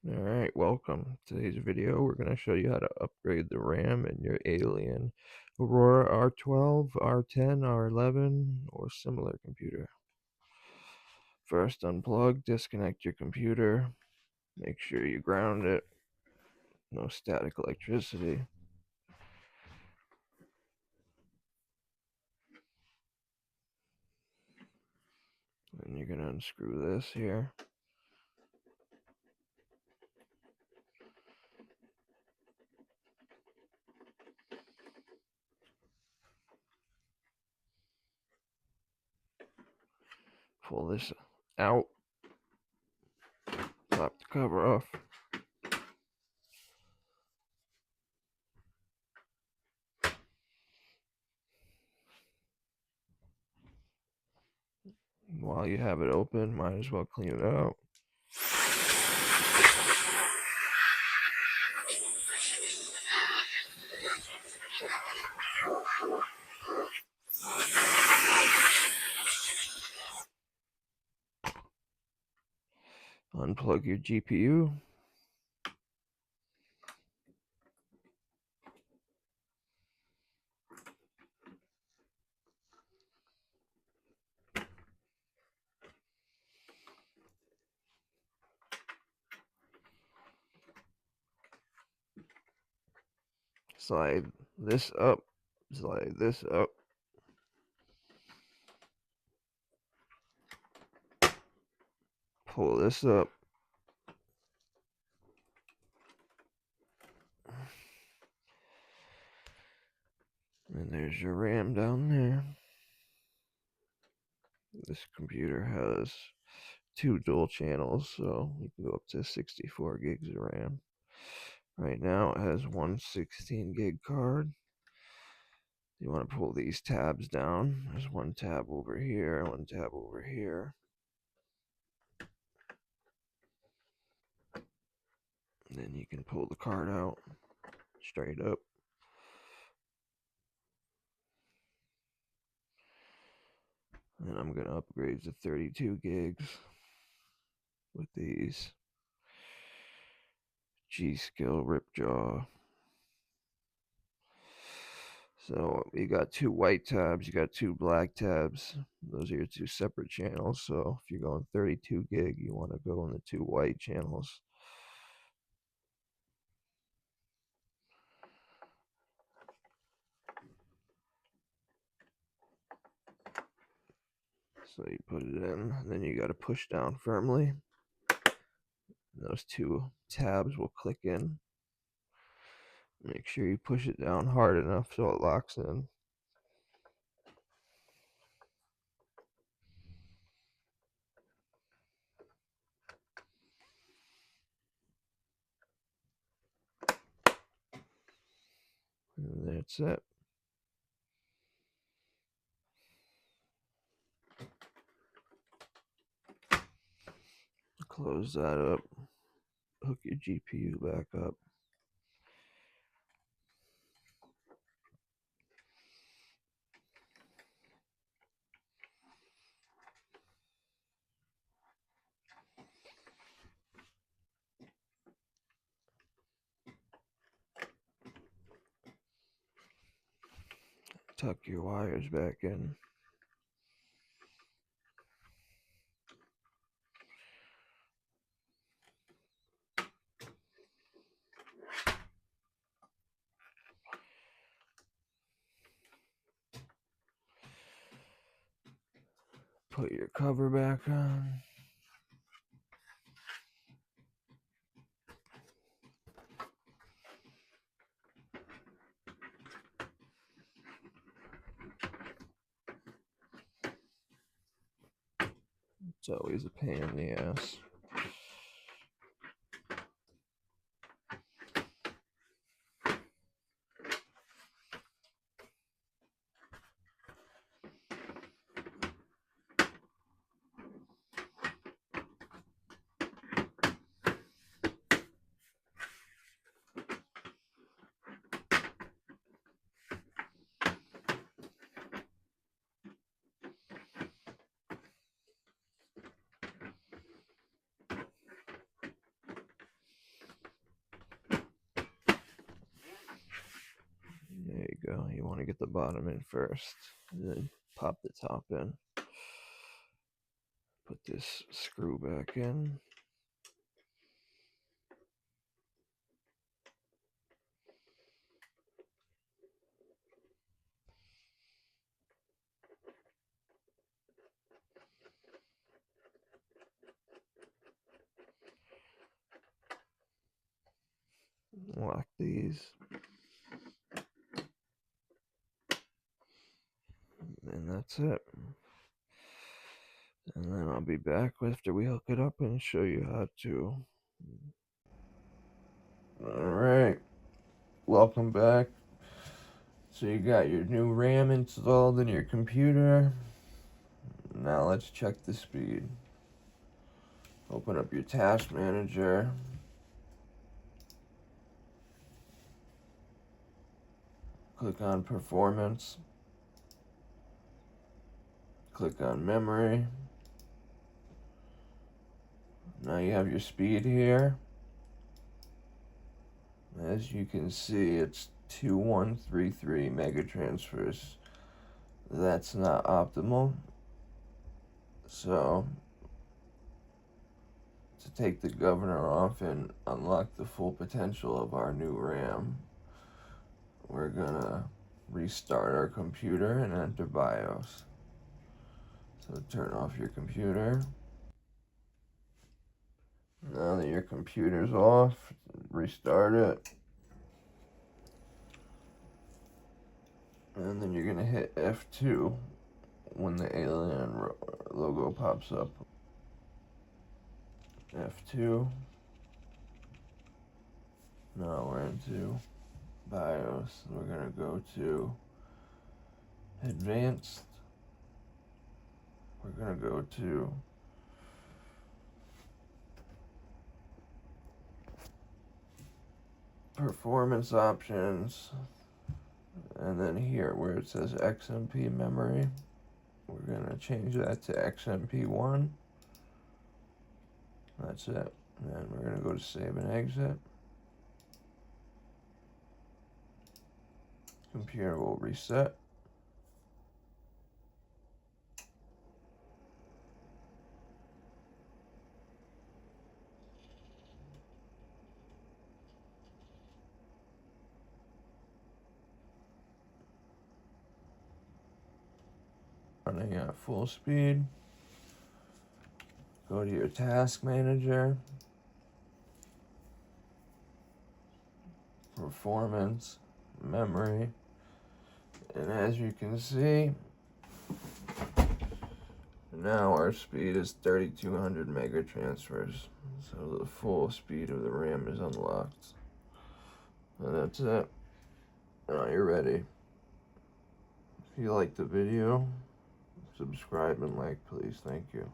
Alright, welcome. Today's video, we're going to show you how to upgrade the RAM in your Alien Aurora R12, R10, R11, or similar computer. First, unplug, disconnect your computer, make sure you ground it, no static electricity. Then you're going to unscrew this here. Pull this out, pop the cover off. While you have it open, might as well clean it out. Unplug your GPU. Slide this up, slide this up. Pull this up. And there's your RAM down there. This computer has 2 dual channels, so you can go up to 64 gigs of RAM. Right now it has one 16 gig card. You want to pull these tabs down. There's one tab over here, one tab over here. And then you can pull the card out straight up. And I'm going to upgrade to 32 gigs with these G-Skill Ripjaw. So you got 2 white tabs, you got 2 black tabs. Those are your 2 separate channels. So if you're going 32 gig, you want to go in the 2 white channels. So you put it in, then you got to push down firmly. And those 2 tabs will click in. Make sure you push it down hard enough so it locks in. And that's it. Close that up. Hook your GPU back up. Tuck your wires back in. Put your cover back on. It's always a pain in the ass. you want to get the bottom in first, and then pop the top in. Put this screw back in. Lock these. And that's it. And then I'll be back after we hook it up and show you how to. Alright, welcome back. So you got your new RAM installed in your computer. Now let's check the speed. Open up your task manager. Click on performance. Click on memory. Now you have your speed here. As you can see, it's 2133 megatransfers. That's not optimal. So, to take the governor off and unlock the full potential of our new RAM, we're gonna restart our computer and enter BIOS. So turn off your computer. Now that your computer's off, restart it. And then you're gonna hit F2 when the Alien logo pops up. F2. Now we're into BIOS. We're gonna go to Advanced. We're gonna go to Performance Options, and then here where it says XMP memory, we're gonna change that to XMP1. That's it. And then we're gonna go to Save and Exit. Computer will reset. Running at full speed. Go to your task manager. Performance, memory, and as you can see, now our speed is 3200 megatransfers. So the full speed of the RAM is unlocked. And that's it. Now you're ready. If you liked the video, subscribe and like, please. Thank you.